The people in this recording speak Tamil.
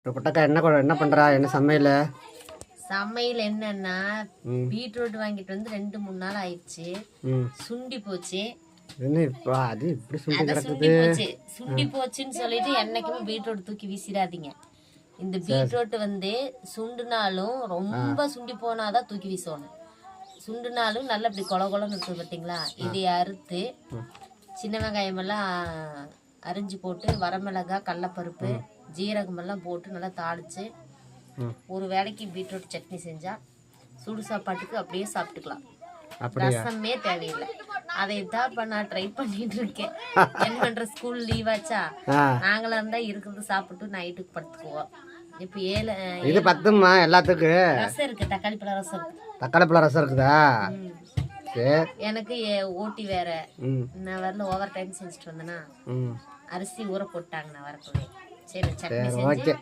இப்போ புட்டக்கா என்ன பண்ணுறா, என்ன சமையல்? சமையல் என்னன்னா, பீட்ரூட் வாங்கிட்டு வந்து 2-3 நாள் ஆயிடுச்சு. சுண்டி போச்சு. என்ன இப்போ அது இப்படி சுண்டி சுண்டி கிடக்குது? போச்சு. சுண்டி போச்சுன்னு சொல்லிட்டு என்னைக்குமே பீட்ரூட் தூக்கி வீசிடாதீங்க. இந்த பீட்ரூட் வந்து சுண்டுனாலும் ரொம்ப சுண்டி போனாதான் தூக்கி வீசணும். சுண்டுனாலும் நல்லா இப்படி கொல கொலன்னு இருக்குது பார்த்தீங்களா? இதை அறுத்து சின்ன வெங்காயம் எல்லாம் அரிஞ்சு போட்டு வரமிளகாய், கடலப்பருப்பு, ஜீரகம் எல்லாம் போட்டு நல்லா தாளிச்சு ஒரு வேளைக்கு பீட்ரூட் சட்னி செஞ்சா சுடு சாப்பாட்டுக்கு அப்படியே சாப்பிட்டுக்கலாம். ரசமே தேவையில்லை. அதை தான் நான் ட்ரை பண்ணிட்டு இருக்கேன். என்ன பண்ற, ஸ்கூல் லீவாச்சா, நாங்களா இருந்தா இருக்கிறது சாப்பிட்டு நைட்டுக்கு படுத்துக்குவோம். இப்ப இது பத்துமா எல்லாத்துக்கு? ரசம் இருக்கு, தக்காளி பழ ரசம் இருக்கு. தக்காளி பழ ரசம் இருக்குதா? எனக்கு ஓட்டி வேற, நான் வரல, ஓவர் டைம் செஞ்சுட்டு வந்தேன்னா அரிசி ஊற போட்டாங்க. நான் வரக்குள்ளே சரி சட்னி செஞ்சு